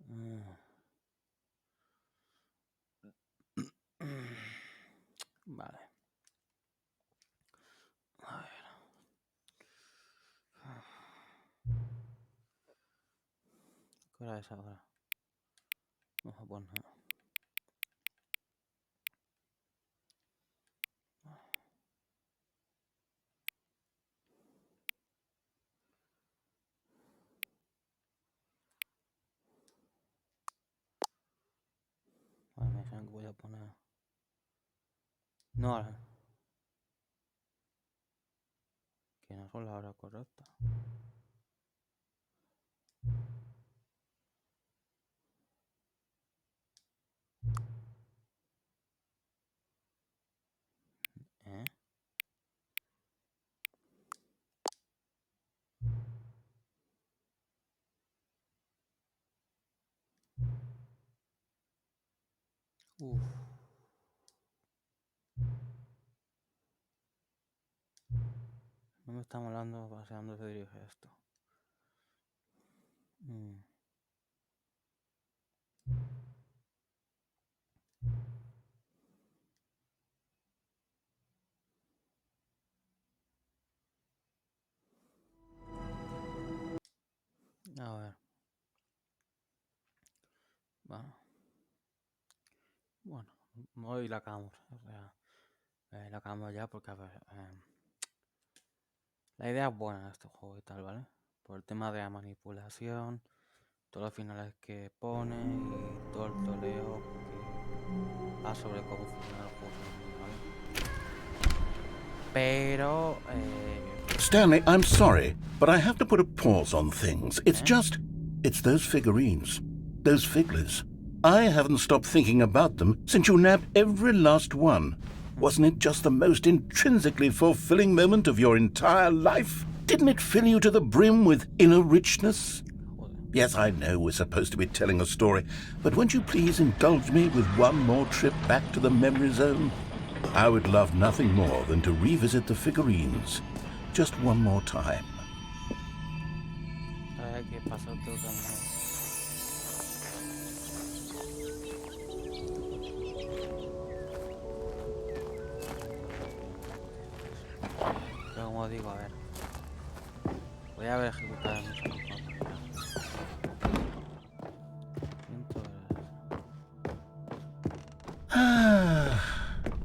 Anda. Vale. A ver. ¿Qué hora es ahora? No, pues nada. Vale, me dijeron que voy a poner. No, que no son la hora correcta. ¿Eh? Uf. No me está molando hacia dónde se dirige esto. A ver. Bueno, hoy la acabamos. O sea, la acabamos ya porque, a ver, la idea es buena de este juego y tal, ¿vale? Por el tema de la manipulación, todos los finales que pone y todo el toleo que va sobre cómo funciona el juego, ¿vale? Pero, Stanley, I'm sorry, but I have to put a pause on things. It's those figurines, those figglers. I haven't stopped thinking about them since you nabbed every last one. Wasn't it just the most intrinsically fulfilling moment of your entire life? Didn't it fill you to the brim with inner richness? Yes, I know we're supposed to be telling a story, but won't you please indulge me with one more trip back to the memory zone? I would love nothing more than to revisit the figurines. Just one more time. ¿qué pasó? Creo que no. Pero como digo, a ver. Voy a ver ejecutar mis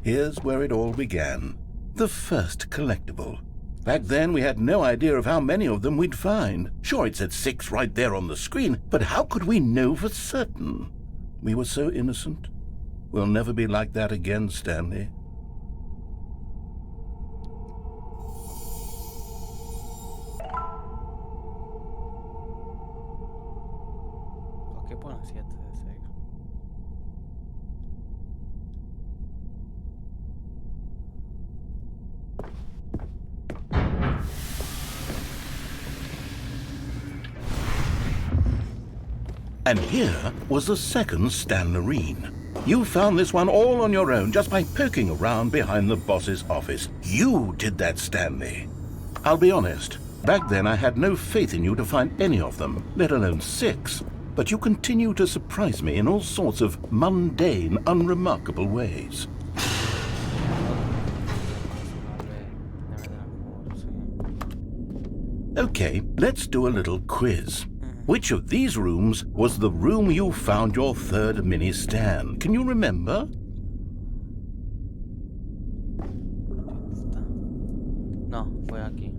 Here's where it all began. The first collectible. Back then, we had no idea of how many of them we'd find. Sure, it said 6 right there on the screen, but how could we know for certain? We were so innocent. We'll never be like that again, Stanley. ¿Por qué ponen 7 de 6? And here was the second Stanlerine. You found this one all on your own just by poking around behind the boss's office. You did that, Stanley. I'll be honest, back then I had no faith in you to find any of them, let alone 6. But you continue to surprise me in all sorts of mundane, unremarkable ways. Okay, let's do a little quiz. Which of these rooms was the room you found your third mini stand? Can you remember? No, fue aquí.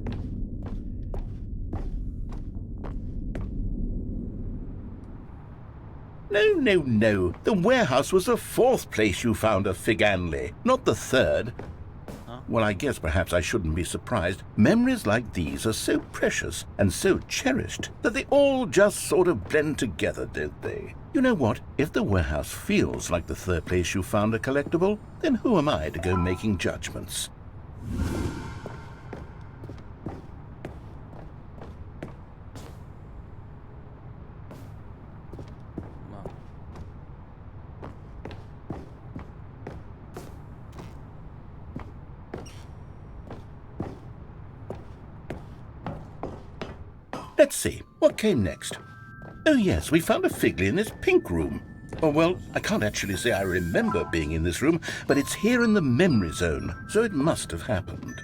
No. The warehouse was the 4th place you found a Figanley, not the 3rd. Well, I guess perhaps I shouldn't be surprised. Memories like these are so precious and so cherished that they all just sort of blend together, don't they? You know what? If the warehouse feels like the 3rd place you found a collectible, then who am I to go making judgments? Let's see, what came next? Oh yes, we found a figly in this pink room. Oh well, I can't actually say I remember being in this room, but it's here in the memory zone, so it must have happened.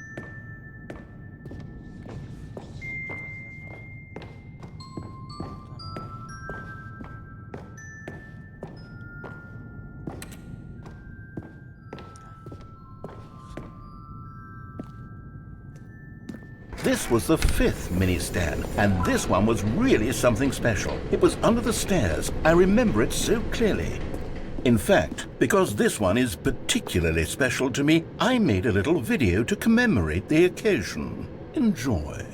This was the 5th mini stand, and this one was really something special. It was under the stairs. I remember it so clearly. In fact, because this one is particularly special to me, I made a little video to commemorate the occasion. Enjoy.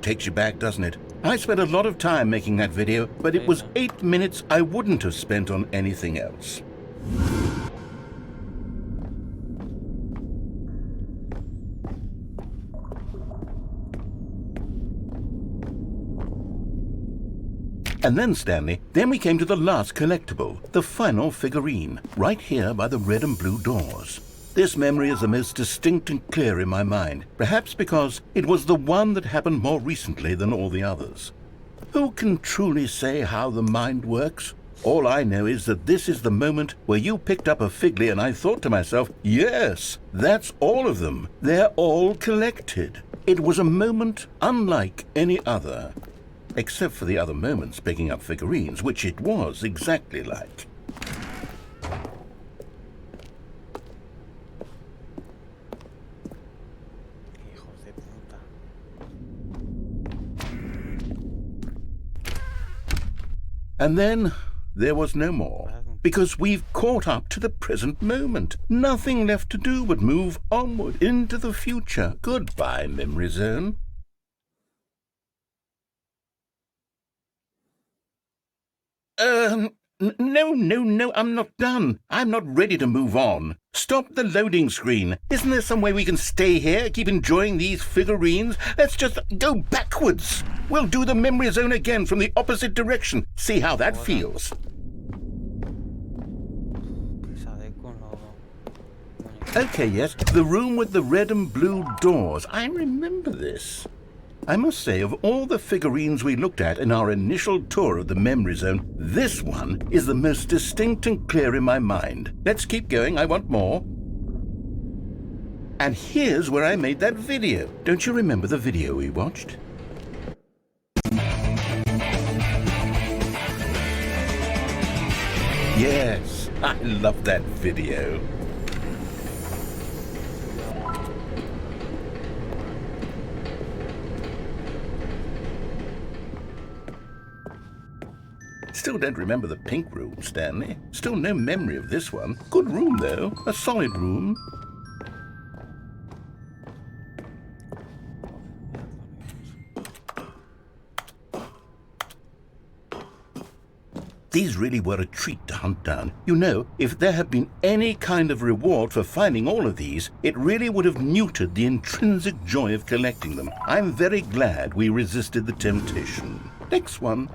Takes you back, doesn't it? I spent a lot of time making that video, but it was 8 minutes I wouldn't have spent on anything else. And then, Stanley, then we came to the last collectible, the final figurine, right here by the red and blue doors. This memory is the most distinct and clear in my mind, perhaps because it was the one that happened more recently than all the others. Who can truly say how the mind works? All I know is that this is the moment where you picked up a figly and I thought to myself, yes, that's all of them. They're all collected. It was a moment unlike any other. Except for the other moments picking up figurines, which it was exactly like. And then there was no more, because we've caught up to the present moment. Nothing left to do but move onward into the future. Goodbye, memory zone. No, I'm not done. I'm not ready to move on. Stop the loading screen. Isn't there some way we can stay here, keep enjoying these figurines? Let's just go backwards. We'll do the memory zone again from the opposite direction. See how that feels. Okay, yes, the room with the red and blue doors. I remember this. I must say, of all the figurines we looked at in our initial tour of the memory zone, this one is the most distinct and clear in my mind. Let's keep going, I want more. And here's where I made that video. Don't you remember the video we watched? Yes, I love that video. Still don't remember the pink room, Stanley. Still no memory of this one. Good room, though. A solid room. These really were a treat to hunt down. You know, if there had been any kind of reward for finding all of these, it really would have neutered the intrinsic joy of collecting them. I'm very glad we resisted the temptation. Next one.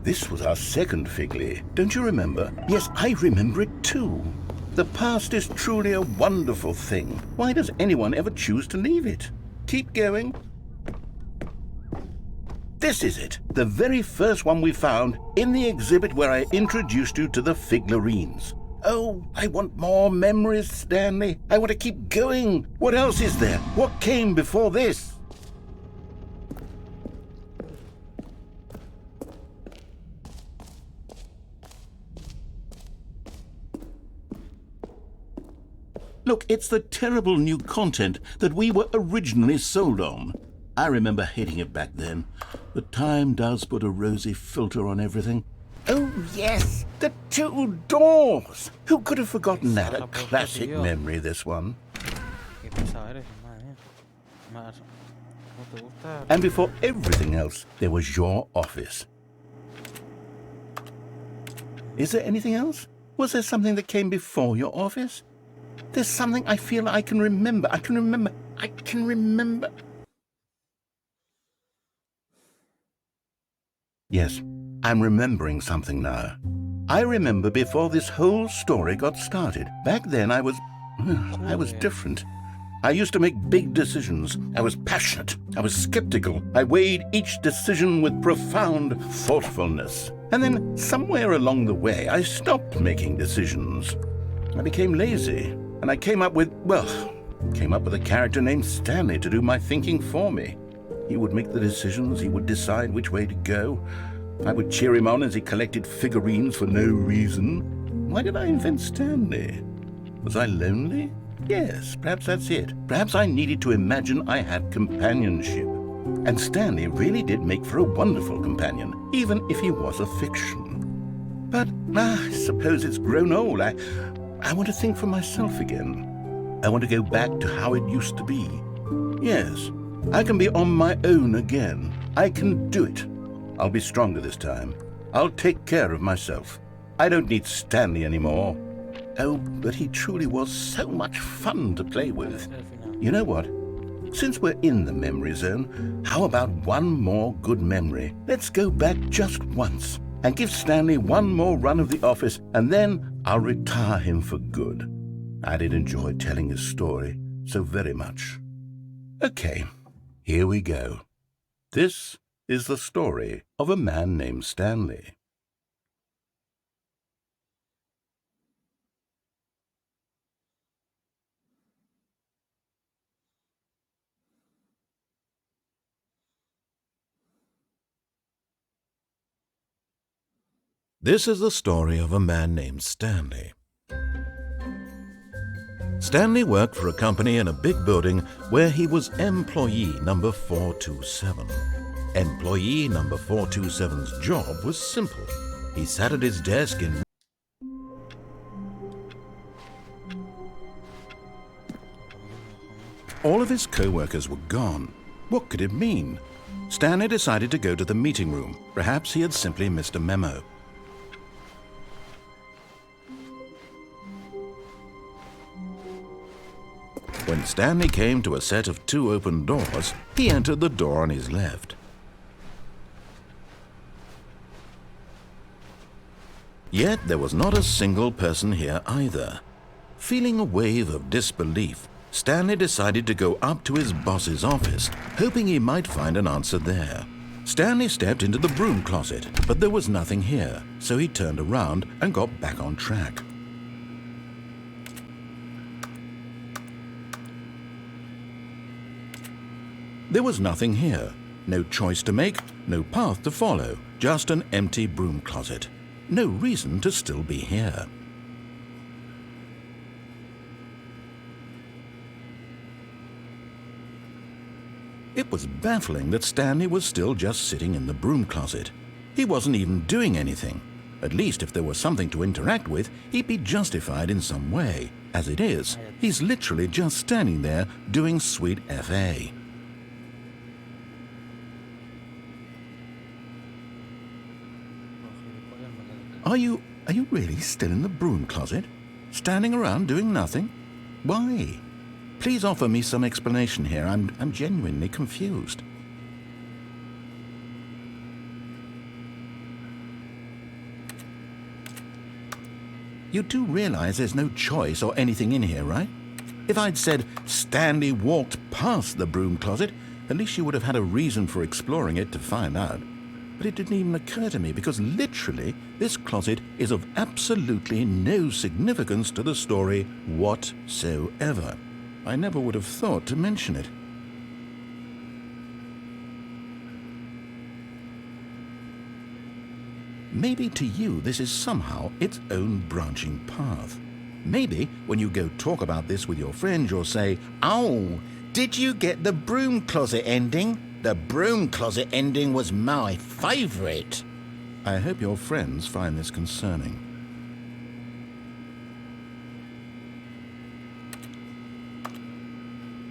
This was our second figly. Don't you remember? Yes, I remember it too. The past is truly a wonderful thing. Why does anyone ever choose to leave it? Keep going. This is it. The very first one we found in the exhibit where I introduced you to the figurines. Oh, I want more memories, Stanley. I want to keep going. What else is there? What came before this? Look, it's the terrible new content that we were originally sold on. I remember hating it back then, but time does put a rosy filter on everything. Oh, yes, the two doors. Who could have forgotten that? A classic memory, this one. Qué pesado eres, madre mía. Más, ¿cómo te gusta? And before everything else, there was your office. Is there anything else? Was there something that came before your office? There's something I feel I can remember. I can remember. Yes, I'm remembering something now. I remember before this whole story got started. Back then I was different. I used to make big decisions. I was passionate. I was skeptical. I weighed each decision with profound thoughtfulness. And then somewhere along the way, I stopped making decisions. I became lazy. And I came up with a character named Stanley to do my thinking for me. He would make the decisions, he would decide which way to go. I would cheer him on as he collected figurines for no reason. Why did I invent Stanley? Was I lonely? Yes, perhaps that's it. Perhaps I needed to imagine I had companionship. And Stanley really did make for a wonderful companion, even if he was a fiction. But I suppose it's grown old. I want to think for myself again. I want to go back to how it used to be. Yes, I can be on my own again. I can do it. I'll be stronger this time. I'll take care of myself. I don't need Stanley anymore. Oh, but he truly was so much fun to play with. You know what? Since we're in the memory zone, how about one more good memory? Let's go back just once and give Stanley one more run of the office, and then I'll retire him for good. I did enjoy telling his story so very much. Okay, here we go. This is the story of a man named Stanley. This is the story of a man named Stanley. Stanley worked for a company in a big building where he was employee number 427. Employee number 427's job was simple. He sat at his desk in all of his co-workers were gone. What could it mean? Stanley decided to go to the meeting room. Perhaps he had simply missed a memo. When Stanley came to a set of 2 open doors, he entered the door on his left. Yet there was not a single person here either. Feeling a wave of disbelief, Stanley decided to go up to his boss's office, hoping he might find an answer there. Stanley stepped into the broom closet, but there was nothing here, so he turned around and got back on track. There was nothing here. No choice to make, no path to follow, just an empty broom closet. No reason to still be here. It was baffling that Stanley was still just sitting in the broom closet. He wasn't even doing anything. At least if there was something to interact with, he'd be justified in some way. As it is, he's literally just standing there doing sweet FA. Are you really still in the broom closet? Standing around doing nothing? Why? Please offer me some explanation here. I'm genuinely confused. You do realize there's no choice or anything in here, right? If I'd said Stanley walked past the broom closet, At least you would have had a reason for exploring it to find out. But it didn't even occur to me because literally this closet is of absolutely no significance to the story whatsoever. I never would have thought to mention it. Maybe to you this is somehow its own branching path. Maybe when you go talk about this with your friends, you'll say, "Oh, did you get the broom closet ending? The broom closet ending was my favorite." I hope your friends find this concerning.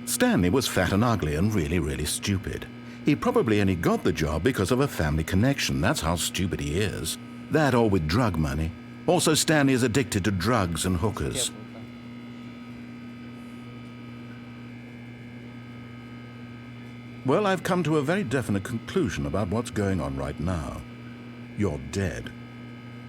Stanley was fat and ugly and really stupid. He probably only got the job because of a family connection. That's how stupid he is. That or with drug money. Also, Stanley is addicted to drugs and hookers. Well, I've come to a very definite conclusion about what's going on right now. You're dead.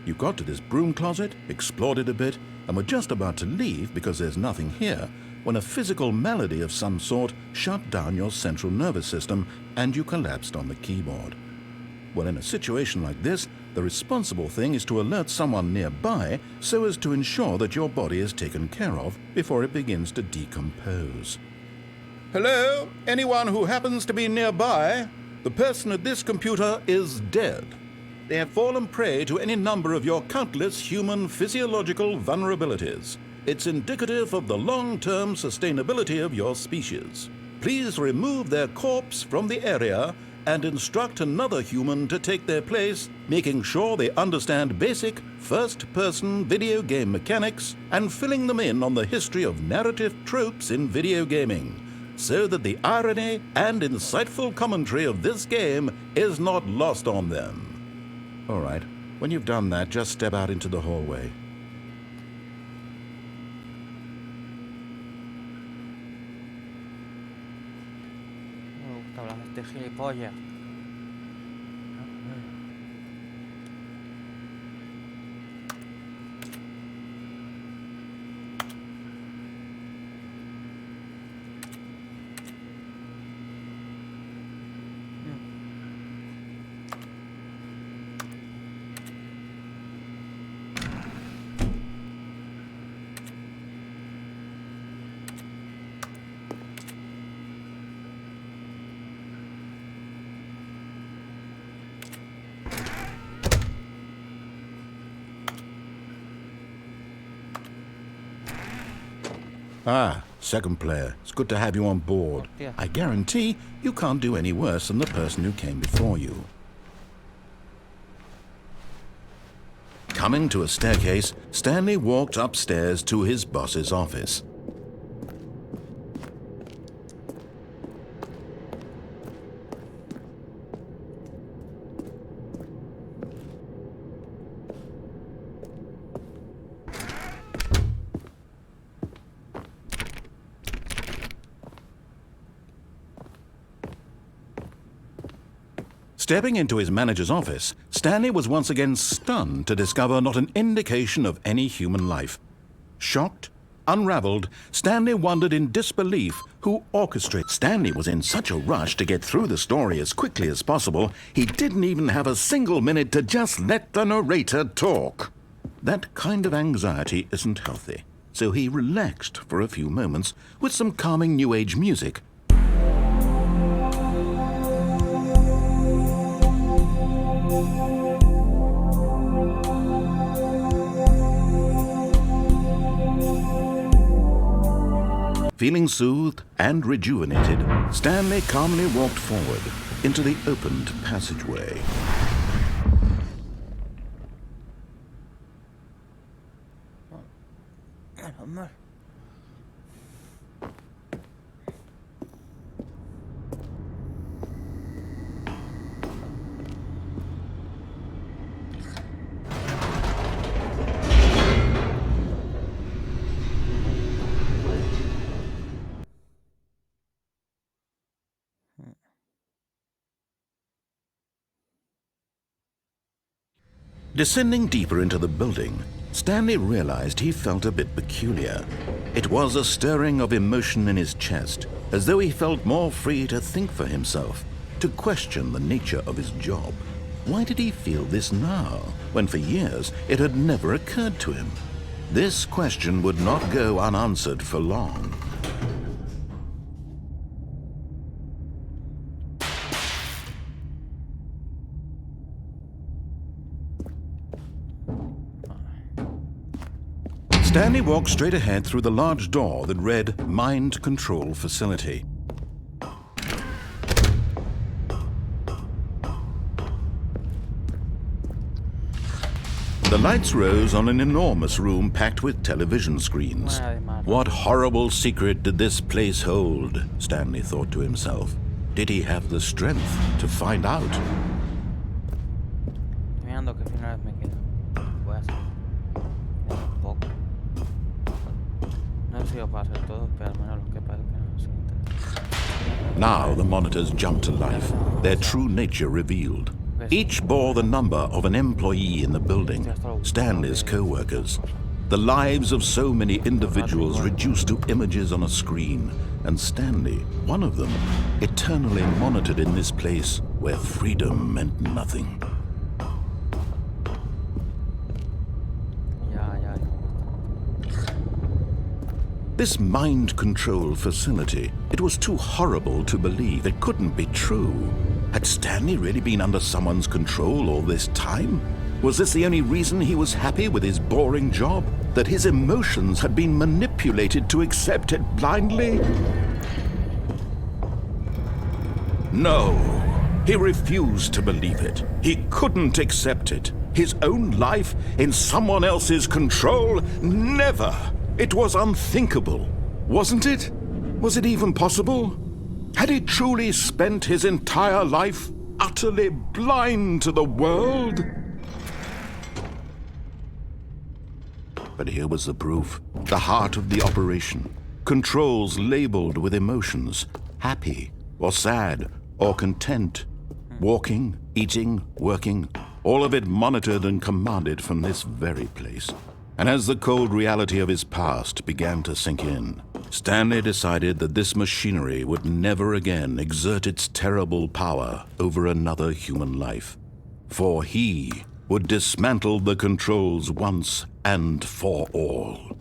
You got to this broom closet, explored it a bit, and were just about to leave because there's nothing here, when a physical malady of some sort shut down your central nervous system and you collapsed on the keyboard. Well, in a situation like this, the responsible thing is to alert someone nearby so as to ensure that your body is taken care of before it begins to decompose. Hello? Anyone who happens to be nearby? The person at this computer is dead. They have fallen prey to any number of your countless human physiological vulnerabilities. It's indicative of the long-term sustainability of your species. Please remove their corpse from the area and instruct another human to take their place, making sure they understand basic first-person video game mechanics and filling them in on the history of narrative tropes in video gaming, so that the irony and insightful commentary of this game is not lost on them. All right, when you've done that, just step out into the hallway. Me gusta hablar de este gilipollas. Ah, second player. It's good to have you on board. Hostia. I guarantee you can't do any worse than the person who came before you. Coming to a staircase, Stanley walked upstairs to his boss's office. Stepping into his manager's office, Stanley was once again stunned to discover not an indication of any human life. Shocked, unraveled, Stanley wondered in disbelief who orchestrated. Stanley was in such a rush to get through the story as quickly as possible, he didn't even have a single minute to just let the narrator talk. That kind of anxiety isn't healthy, so he relaxed for a few moments with some calming New Age music. Feeling soothed and rejuvenated, Stanley calmly walked forward into the opened passageway. Descending deeper into the building, Stanley realized he felt a bit peculiar. It was a stirring of emotion in his chest, as though he felt more free to think for himself, to question the nature of his job. Why did he feel this now, when for years it had never occurred to him? This question would not go unanswered for long. Stanley walked straight ahead through the large door that read Mind Control Facility. The lights rose on an enormous room packed with television screens. What horrible secret did this place hold? Stanley thought to himself. Did he have the strength to find out? Mirando qué finales me quedan. Voy a hacer un poco. No sé si lo puedo hacer todo, pero al menos los que parezcan son interesantes. Now the monitors jumped to life, their true nature revealed. Each bore the number of an employee in the building, Stanley's co-workers. The lives of so many individuals reduced to images on a screen, and Stanley, one of them, eternally monitored in this place where freedom meant nothing. This mind control facility, it was too horrible to believe. It couldn't be true. Had Stanley really been under someone's control all this time? Was this the only reason he was happy with his boring job? That his emotions had been manipulated to accept it blindly? No, he refused to believe it. He couldn't accept it. His own life in someone else's control? Never! It was unthinkable, wasn't it? Was it even possible? Had he truly spent his entire life utterly blind to the world? But here was the proof, the heart of the operation. Controls labeled with emotions, happy or sad or content. Walking, eating, working, all of it monitored and commanded from this very place. And as the cold reality of his past began to sink in, Stanley decided that this machinery would never again exert its terrible power over another human life. For he would dismantle the controls once and for all.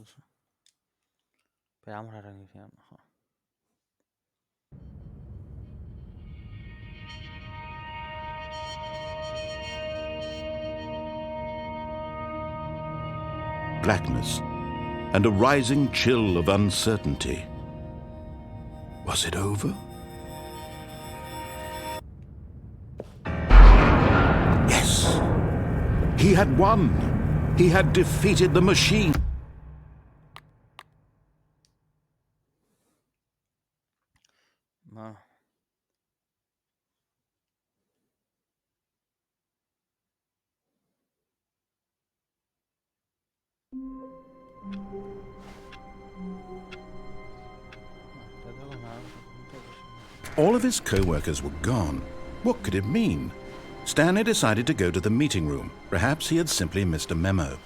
falso. Esperamos a reiniciar mejor. Blackness and a rising chill of uncertainty. Was it over? Yes! He had won! He had defeated the machine! Bueno. All of his co-workers were gone. What could it mean? Stanley decided to go to the meeting room. Perhaps he had simply missed a memo.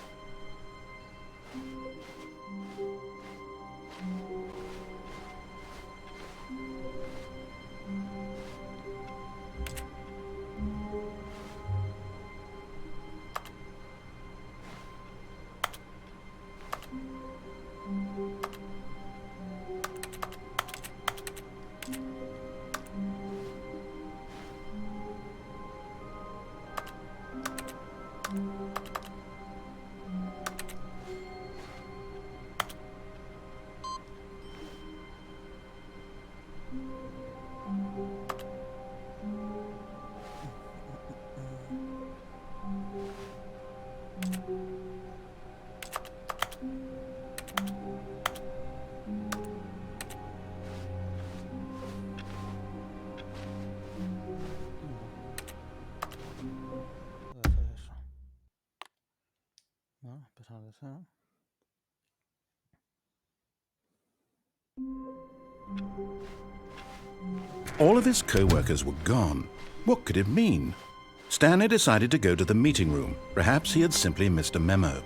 Bueno, a pesar de eso. All of his co-workers were gone. What could it mean? Stanley decided to go to the meeting room. Perhaps he had simply missed a memo.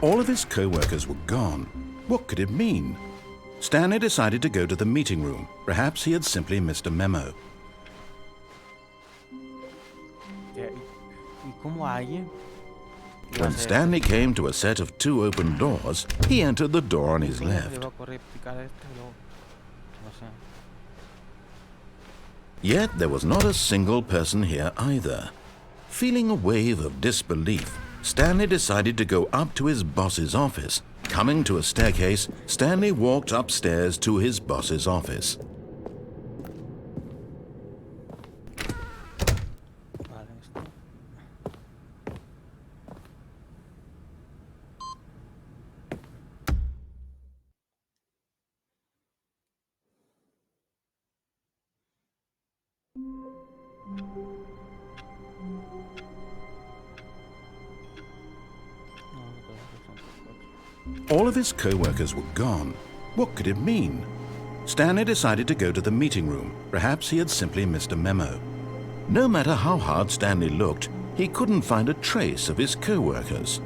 All of his co-workers were gone. What could it mean? Stanley decided to go to the meeting room. Perhaps he had simply missed a memo. ¿Y cómo alguien? When Stanley came to a set of 2 open doors, he entered the door on his left. Yet there was not a single person here either. Feeling a wave of disbelief, Stanley decided to go up to his boss's office. Coming to a staircase, Stanley walked upstairs to his boss's office. All of his co-workers were gone. What could it mean? Stanley decided to go to the meeting room. Perhaps he had simply missed a memo. No matter how hard Stanley looked, he couldn't find a trace of his co-workers.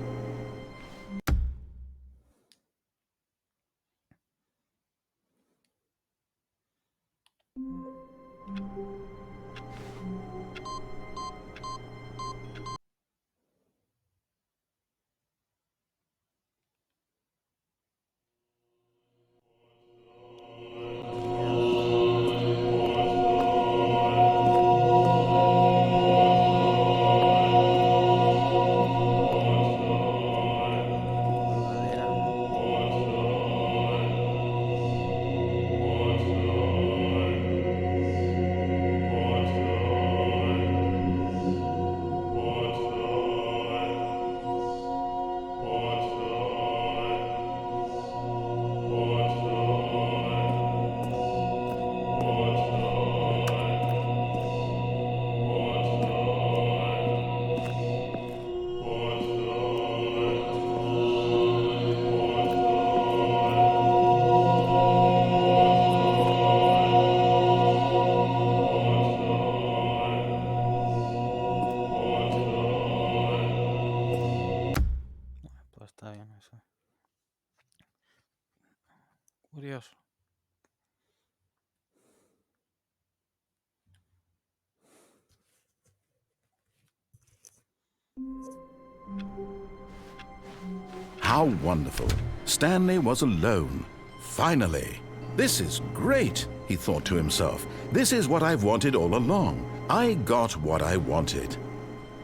How wonderful. Stanley was alone. Finally. This is great, he thought to himself. This is what I've wanted all along. I got what I wanted.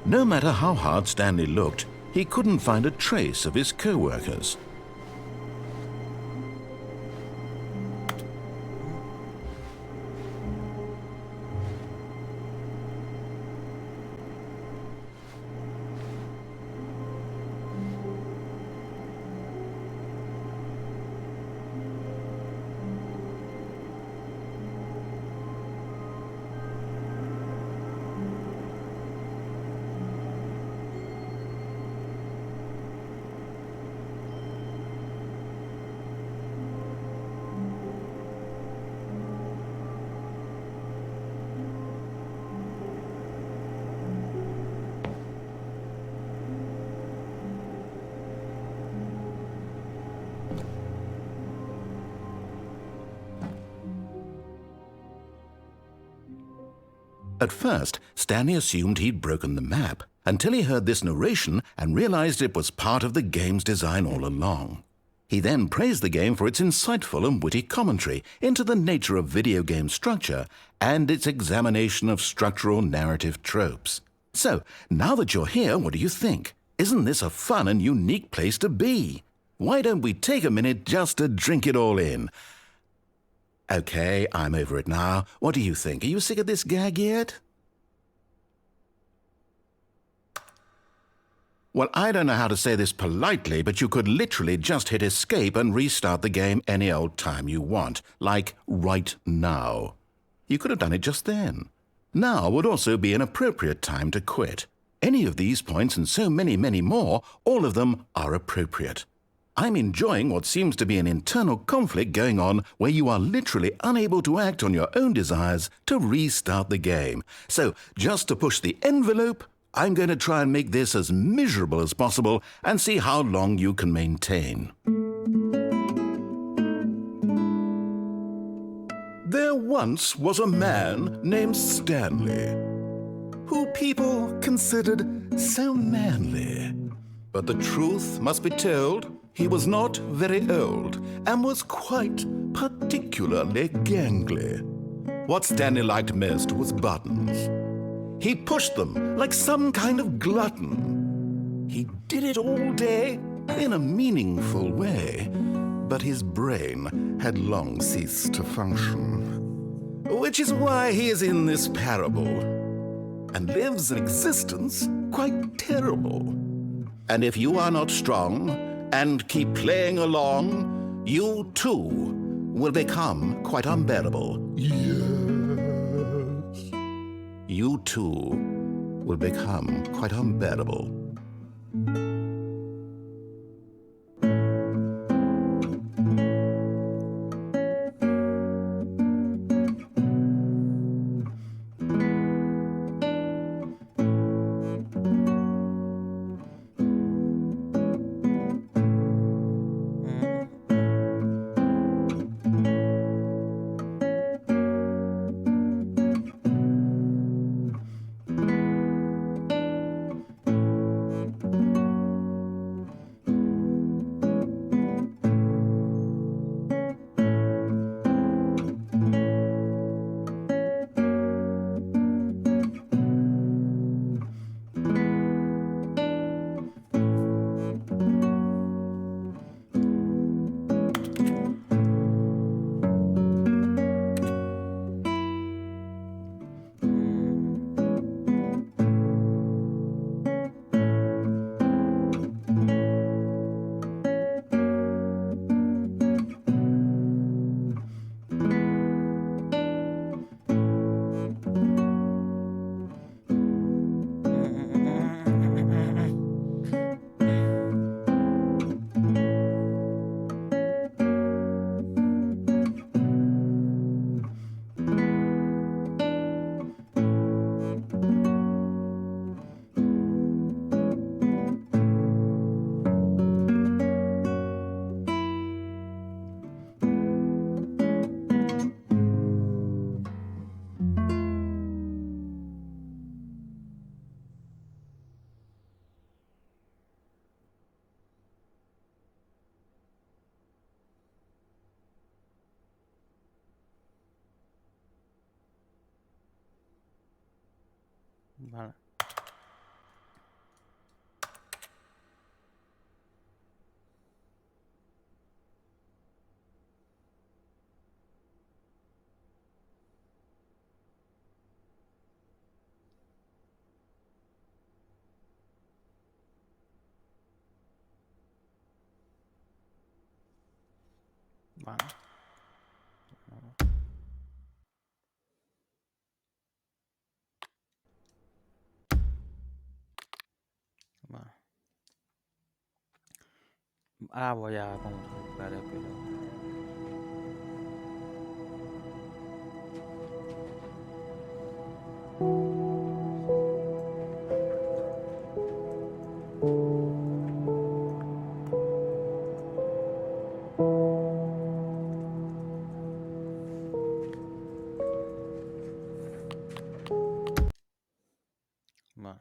No matter how hard Stanley looked, he couldn't find a trace of his co-workers. At first, Stanley assumed he'd broken the map, until he heard this narration and realized it was part of the game's design all along. He then praised the game for its insightful and witty commentary into the nature of video game structure and its examination of structural narrative tropes. So, now that you're here, what do you think? Isn't this a fun and unique place to be? Why don't we take a minute just to drink it all in? Okay, I'm over it now. What do you think? Are you sick of this gag yet? Well, I don't know how to say this politely, but you could literally just hit escape and restart the game any old time you want, like right now. You could have done it just then. Now would also be an appropriate time to quit. Any of these points and so many, many more, all of them are appropriate. I'm enjoying what seems to be an internal conflict going on where you are literally unable to act on your own desires to restart the game. So, just to push the envelope, I'm going to try and make this as miserable as possible and see how long you can maintain. There once was a man named Stanley, who people considered so manly. But the truth must be told, he was not very old and was quite particularly gangly. What Stanley liked most was buttons. He pushed them like some kind of glutton. He did it all day in a meaningful way, but his brain had long ceased to function. Which is why he is in this parable and lives an existence quite terrible. And if you are not strong and keep playing along, you too will become quite unbearable. Yes. You too will become quite unbearable. Vale. Vale. Vale. Ahora voy a ver cómo se busca el epílogo. Vale.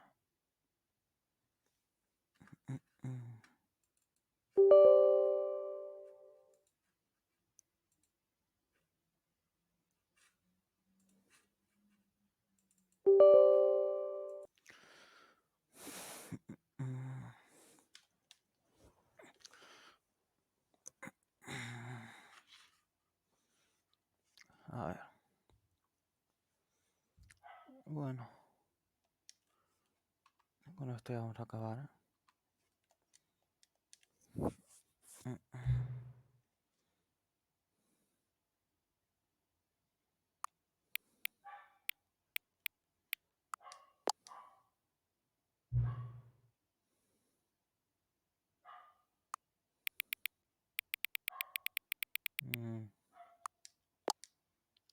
A ver. Bueno. Con esto ya vamos a acabar.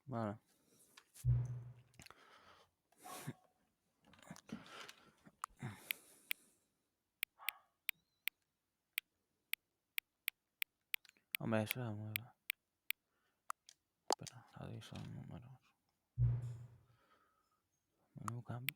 Vale. Hombre, eso era muy... Espera, ahí son números. Menú cambio.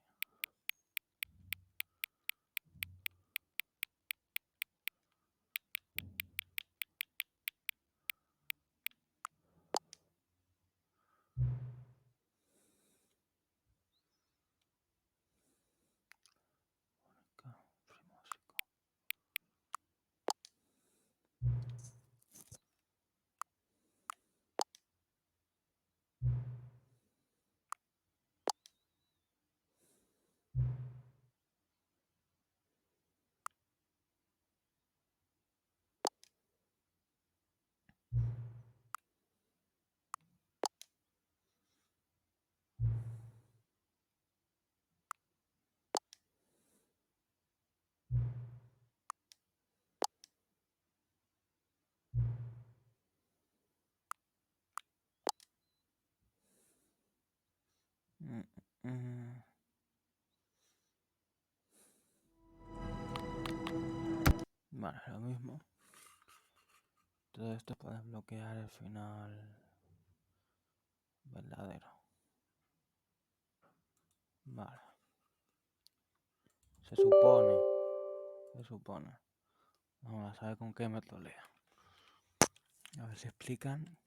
Free música. Mm, mm. Vale, lo mismo. Todo esto para desbloquear el final verdadero. Vale. Se supone. Vamos a saber con qué me trolea. A ver si explican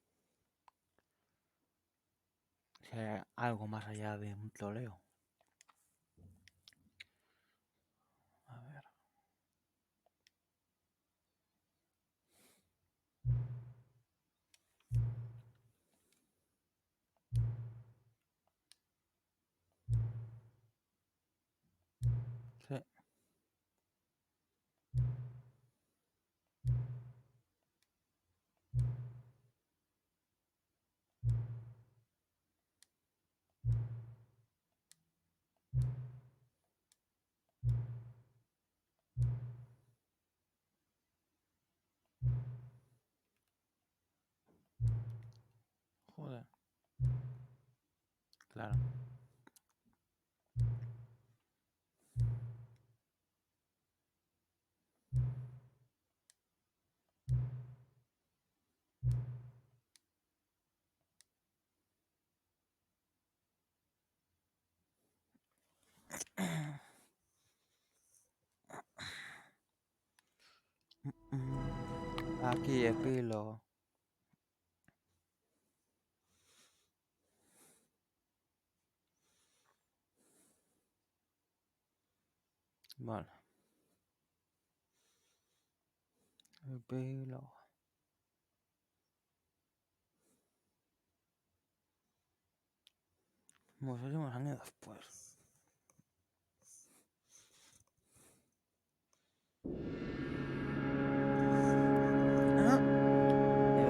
si hay algo más allá de un troleo. A ver. Sí. Joder. Claro. Aquí, epílogo. Vale. Epílogo. Muchísimos años después.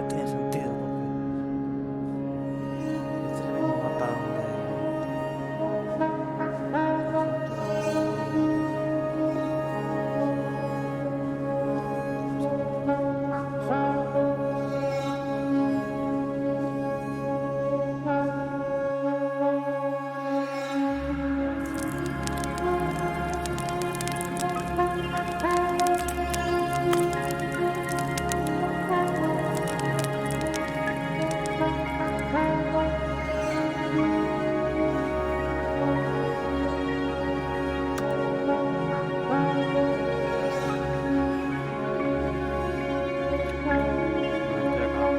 Tiene sentido porque este es el mismo mapa donde Haciendo la policía. Me he entregado.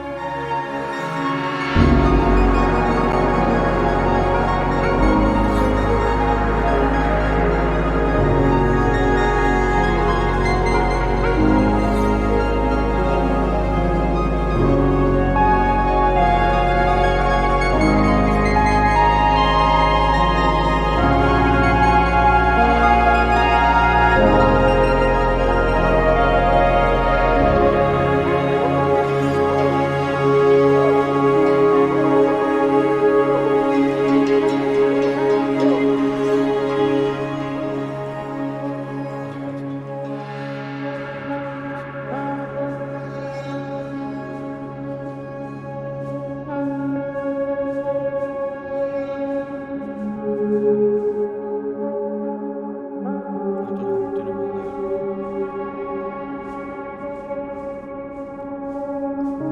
Nosotros continuamos de verdad.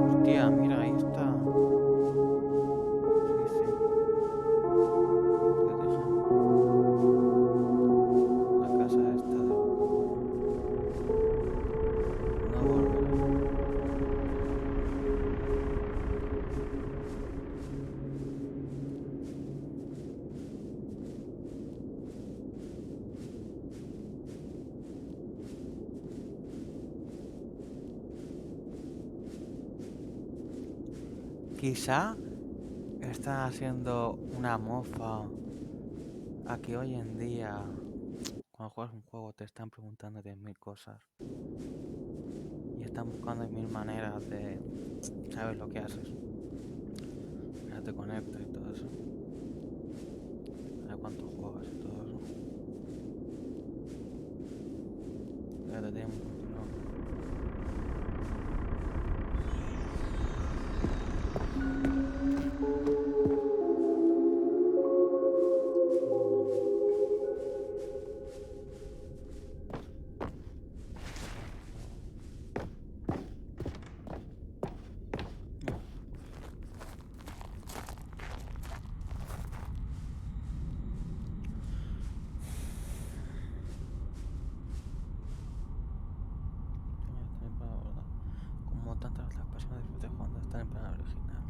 Hostia, mira, ahí está. Sí, sí. Que dejan la casa esta de no volveré. Quizá está haciendo una mofa a que hoy en día, cuando juegas un juego, te están preguntando 10.000 cosas y están buscando 1000 maneras de, ¿sabes lo que haces? Ya te conectas y todo eso. A ver cuánto juegas y todo eso. Ya te tienen controlado. Como tantas otras personas disfruté jugando hasta en plan original,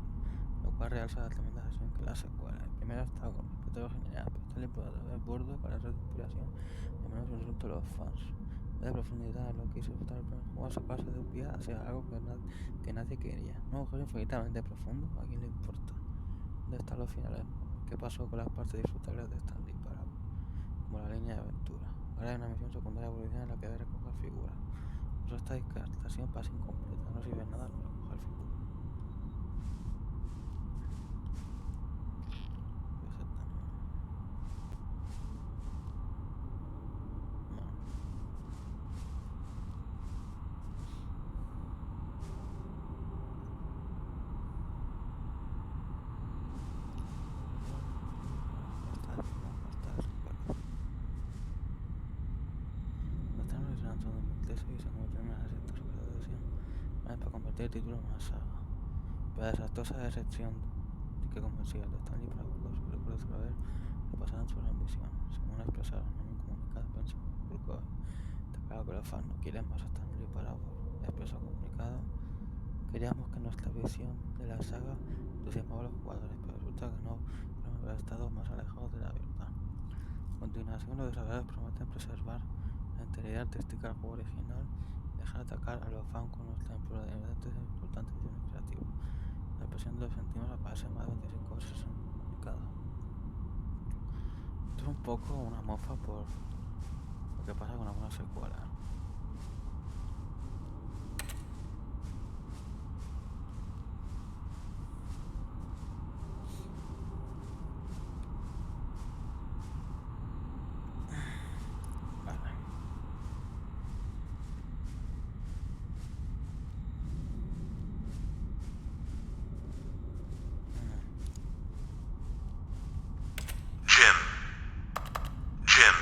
lo cual realza la tremenda sesión que la secuela. El primero estaba con respeto genial, pero está limpio de burdo con la red de inspiración, de menos un insulto a los fans. De profundidad, lo que hizo disfrutar el primer juego se pasa de un pie hacia algo que nadie quería. No, un juego infinitamente profundo, ¿a quién le importa? ¿Dónde están los finales? ¿Qué pasó con las partes disfrutables de Stanley Parable? Como la línea de aventura. Ahora hay una misión secundaria evolución en la que debe recoger figuras. Pues esta estación pasa incompleta, no sirve nada para recoger figuras. Para convertir el título en una saga. Pero la desastrosa decepción que convencía de Stanley para los películas de ver repasaron sobre la ambición. Según expresaron en un comunicado, pensamos porque está claro que los fans no quieren más Stanley para expresó comunicado. Queríamos que nuestra visión de la saga entusiasmaba a los jugadores, pero resulta que no podemos haber estado más alejados de la verdad. A continuación, los desarrolladores prometen preservar la integridad artística del juego original y dejar de atacar a los fans con nuestra importante decisiones creativas. La expresión de los sentimientos aparece más de 25 veces en el comunicado. Esto es un poco una mofa por lo que pasa con algunas secuelas. Vale. Jim. Jim.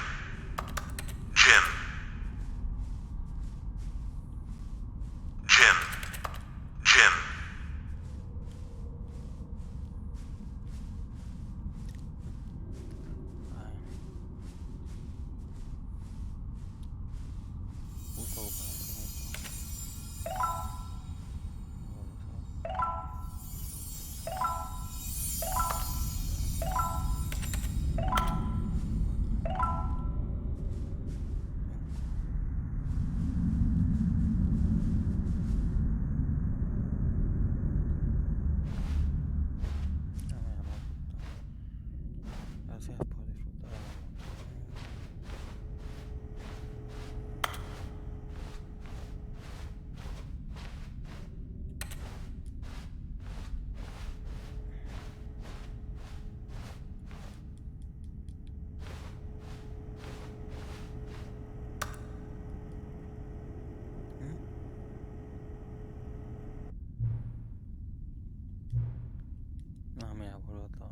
Jim. Jim. Jim. Vale. Justo buscar el infinito. No me llamo justo. Gracias por disfrutar. No, mira, vuelvo todo.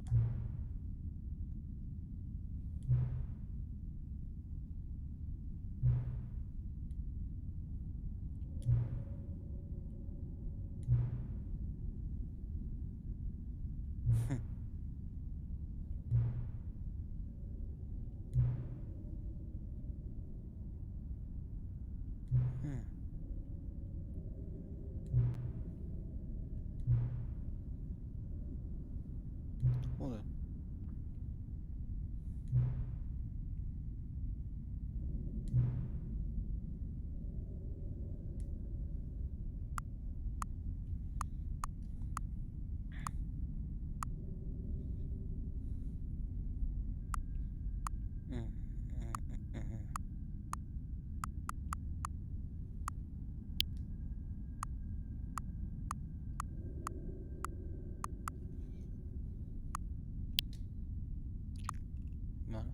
Joder. Vale.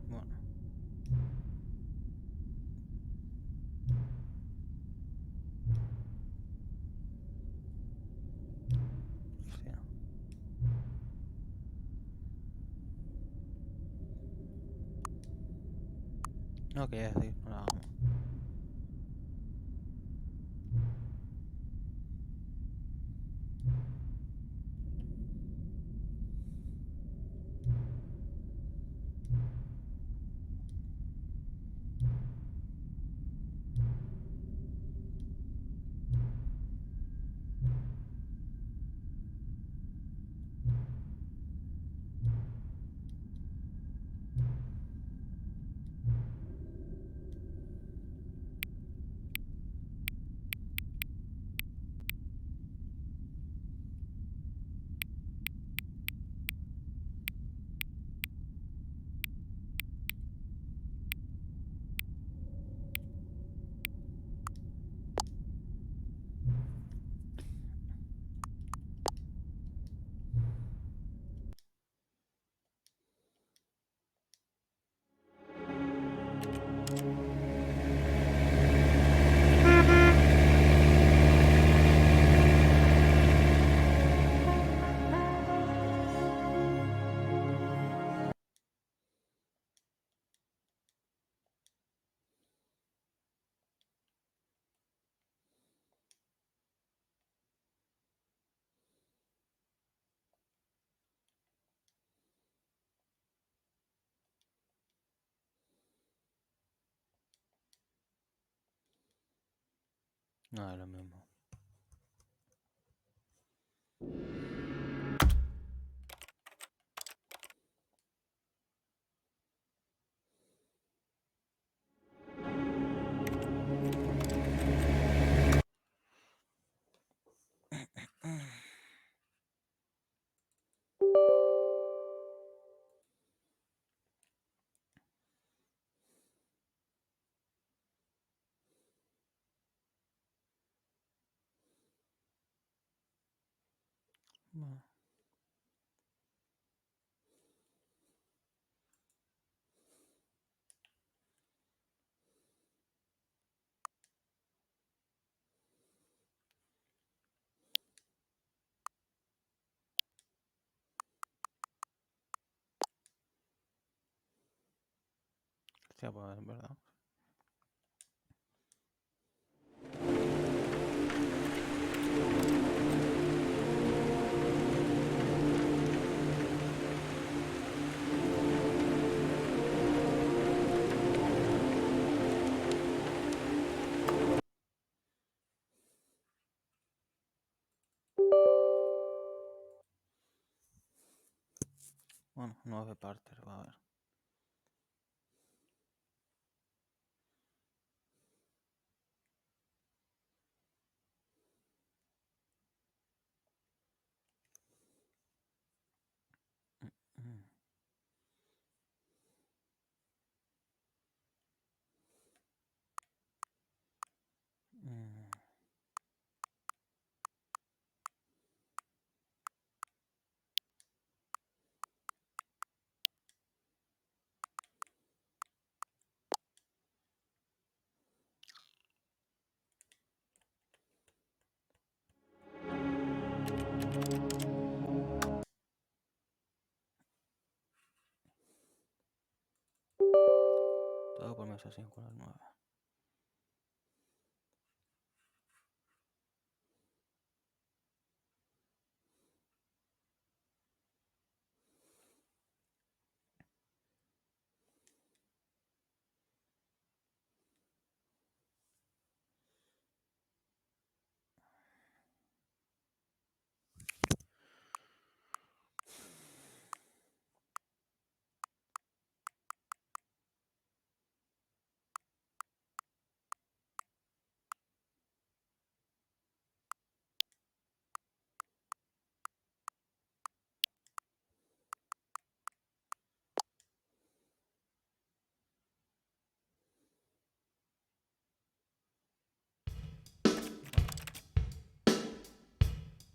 Bueno. Hostia. No quería decir, no la hagamos. No es lo mismo. Bueno. Hostia, pues es verdad. Bueno, 9 partes va a haber. Mm, mm. Todo por mesa 5 a las 9.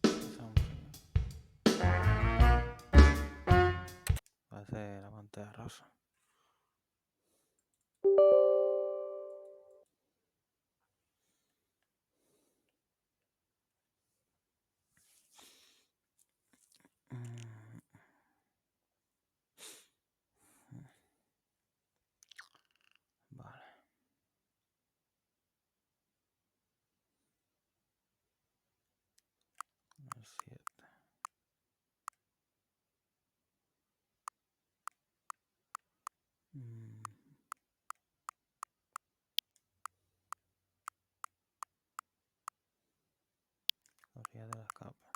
Empezamos aquí. Parece la pantalla rosa. Mm, Vale, el 7. Orilla de la capa.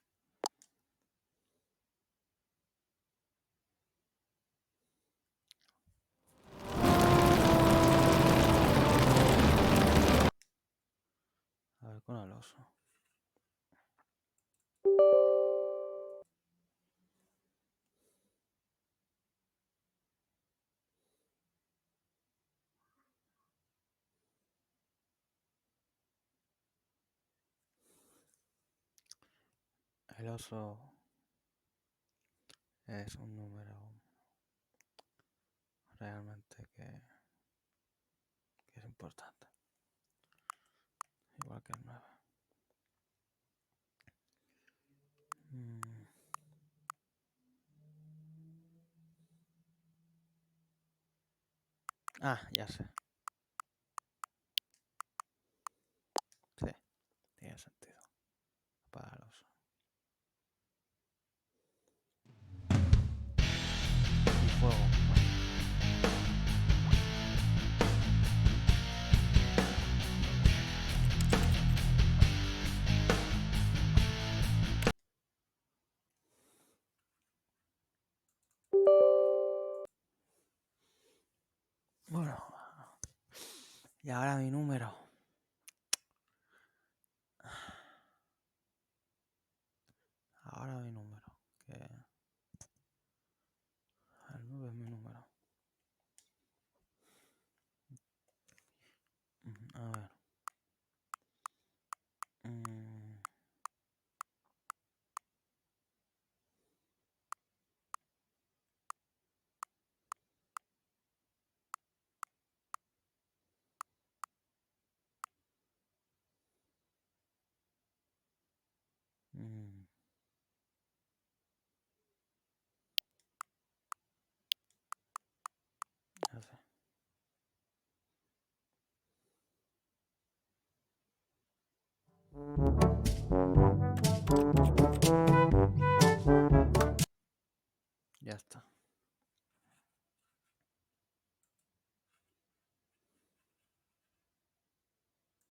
A ver con el oso. El oso es un número realmente que es importante. Igual que el 9. Mm, Ah, ya sé. Sí, tiene sentido. Para el oso. Y fuego. Bueno, y ahora mi número. Ahora mi número. Que el 9 es mi número. A ver. Mm, Ya está.